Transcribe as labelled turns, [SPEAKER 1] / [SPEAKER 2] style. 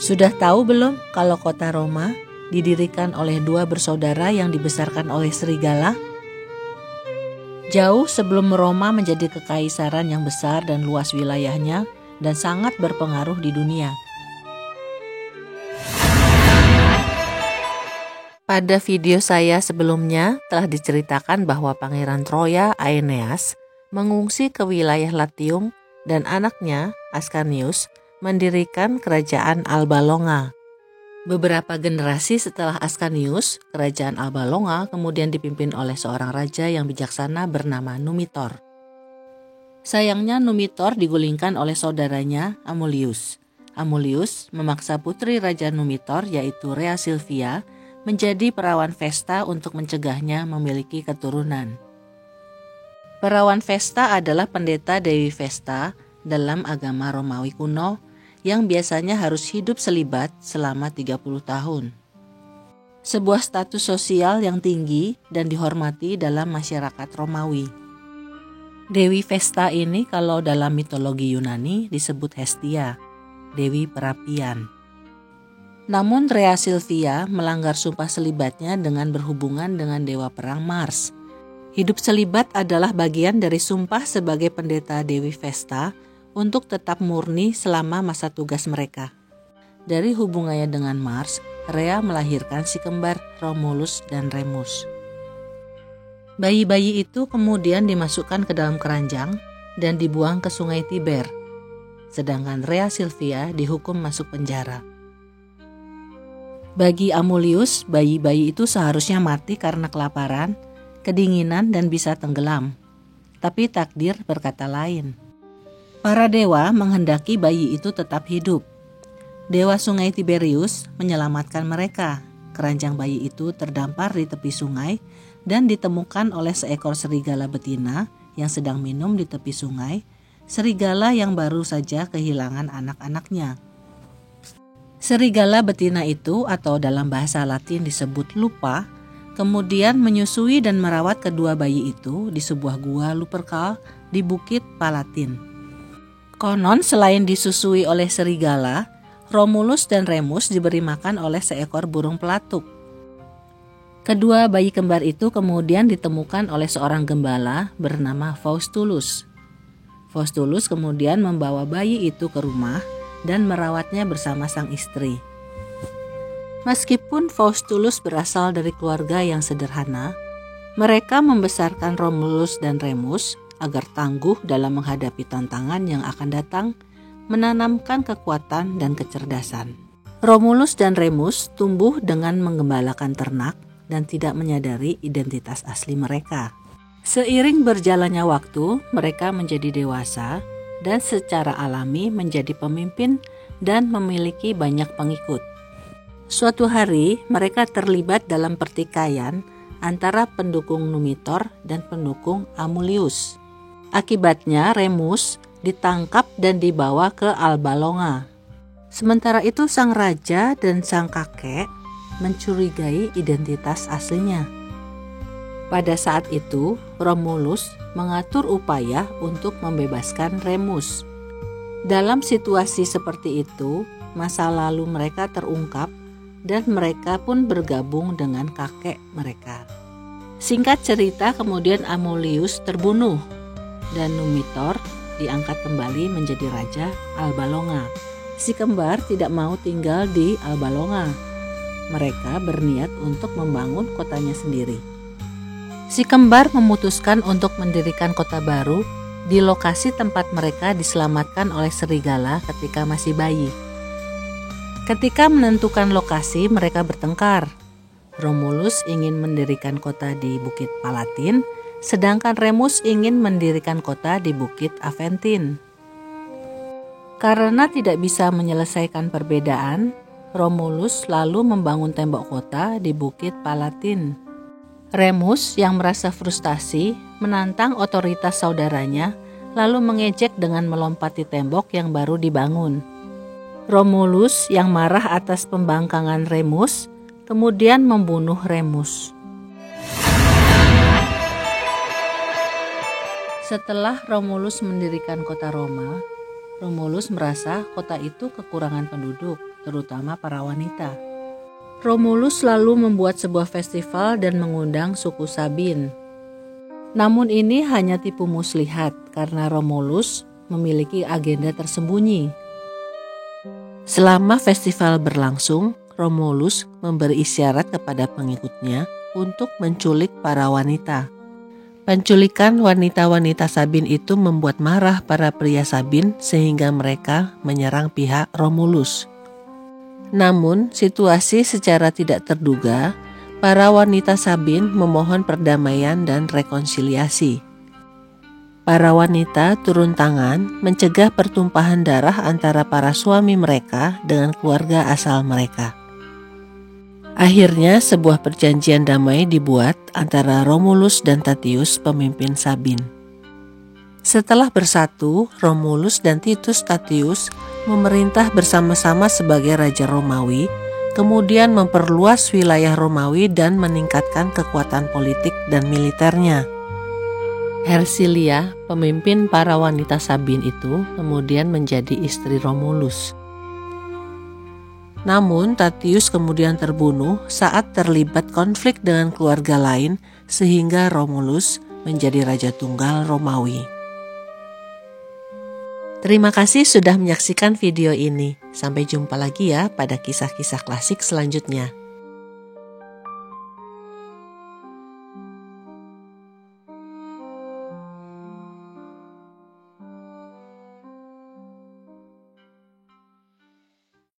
[SPEAKER 1] Sudah tahu belum kalau kota Roma didirikan oleh dua bersaudara yang dibesarkan oleh serigala? Jauh sebelum Roma menjadi kekaisaran yang besar dan luas wilayahnya dan sangat berpengaruh di dunia. Pada video saya sebelumnya telah diceritakan bahwa Pangeran Troya Aeneas mengungsi ke wilayah Latium dan anaknya Ascanius mendirikan kerajaan Alba Longa. Beberapa generasi setelah Ascanius, kerajaan Alba Longa kemudian dipimpin oleh seorang raja yang bijaksana bernama Numitor. Sayangnya Numitor digulingkan oleh saudaranya Amulius. Amulius memaksa putri Raja Numitor yaitu Rhea Silvia menjadi perawan Vesta untuk mencegahnya memiliki keturunan. Perawan Vesta adalah pendeta Dewi Vesta dalam agama Romawi kuno yang biasanya harus hidup selibat selama 30 tahun. Sebuah status sosial yang tinggi dan dihormati dalam masyarakat Romawi. Dewi Vesta ini kalau dalam mitologi Yunani disebut Hestia, Dewi Perapian. Namun Rhea Silvia melanggar sumpah selibatnya dengan berhubungan dengan dewa perang Mars. Hidup selibat adalah bagian dari sumpah sebagai pendeta Dewi Vesta untuk tetap murni selama masa tugas mereka. Dari hubungannya dengan Mars, Rhea melahirkan si kembar Romulus dan Remus. Bayi-bayi itu kemudian dimasukkan ke dalam keranjang dan dibuang ke sungai Tiber. Sedangkan Rhea Silvia dihukum masuk penjara. Bagi Amulius, bayi-bayi itu seharusnya mati karena kelaparan, kedinginan, dan bisa tenggelam. Tapi takdir berkata lain. Para dewa menghendaki bayi itu tetap hidup. Dewa sungai Tiberius menyelamatkan mereka. Keranjang bayi itu terdampar di tepi sungai dan ditemukan oleh seekor serigala betina yang sedang minum di tepi sungai, serigala yang baru saja kehilangan anak-anaknya. Serigala betina itu atau dalam bahasa Latin disebut Lupa, kemudian menyusui dan merawat kedua bayi itu di sebuah gua Lupercal di Bukit Palatin. Konon selain disusui oleh serigala, Romulus dan Remus diberi makan oleh seekor burung pelatuk. Kedua bayi kembar itu kemudian ditemukan oleh seorang gembala bernama Faustulus. Faustulus kemudian membawa bayi itu ke rumah dan merawatnya bersama sang istri. Meskipun Faustulus berasal dari keluarga yang sederhana, mereka membesarkan Romulus dan Remus agar tangguh dalam menghadapi tantangan yang akan datang, menanamkan kekuatan dan kecerdasan. Romulus dan Remus tumbuh dengan menggembalakan ternak dan tidak menyadari identitas asli mereka. Seiring berjalannya waktu, mereka menjadi dewasa dan secara alami menjadi pemimpin dan memiliki banyak pengikut. Suatu hari, mereka terlibat dalam pertikaian antara pendukung Numitor dan pendukung Amulius. Akibatnya Remus ditangkap dan dibawa ke Alba Longa. Sementara itu sang raja dan sang kakek mencurigai identitas aslinya. Pada saat itu, Romulus mengatur upaya untuk membebaskan Remus. Dalam situasi seperti itu, masa lalu mereka terungkap dan mereka pun bergabung dengan kakek mereka. Singkat cerita, kemudian Amulius terbunuh dan Numitor diangkat kembali menjadi raja Alba Longa. Si kembar tidak mau tinggal di Alba Longa. Mereka berniat untuk membangun kotanya sendiri. Si kembar memutuskan untuk mendirikan kota baru di lokasi tempat mereka diselamatkan oleh serigala ketika masih bayi. Ketika menentukan lokasi, mereka bertengkar. Romulus ingin mendirikan kota di Bukit Palatin, sedangkan Remus ingin mendirikan kota di Bukit Aventin. Karena tidak bisa menyelesaikan perbedaan, Romulus lalu membangun tembok kota di Bukit Palatin. Remus yang merasa frustasi menantang otoritas saudaranya lalu mengejek dengan melompati tembok yang baru dibangun. Romulus yang marah atas pembangkangan Remus kemudian membunuh Remus. Setelah Romulus mendirikan kota Roma, Romulus merasa kota itu kekurangan penduduk, terutama para wanita. Romulus lalu membuat sebuah festival dan mengundang suku Sabin. Namun ini hanya tipu muslihat karena Romulus memiliki agenda tersembunyi. Selama festival berlangsung, Romulus memberi isyarat kepada pengikutnya untuk menculik para wanita. Penculikan wanita-wanita Sabin itu membuat marah para pria Sabin sehingga mereka menyerang pihak Romulus. Namun, situasi secara tidak terduga, para wanita Sabin memohon perdamaian dan rekonsiliasi. Para wanita turun tangan mencegah pertumpahan darah antara para suami mereka dengan keluarga asal mereka. Akhirnya sebuah perjanjian damai dibuat antara Romulus dan Tatius, pemimpin Sabin. Setelah bersatu, Romulus dan Titus Tatius memerintah bersama-sama sebagai Raja Romawi, kemudian memperluas wilayah Romawi dan meningkatkan kekuatan politik dan militernya. Hersilia, pemimpin para wanita Sabin itu, kemudian menjadi istri Romulus. Namun, Tatius kemudian terbunuh saat terlibat konflik dengan keluarga lain, sehingga Romulus menjadi raja tunggal Romawi. Terima kasih sudah menyaksikan video ini. Sampai jumpa lagi ya pada kisah-kisah klasik selanjutnya.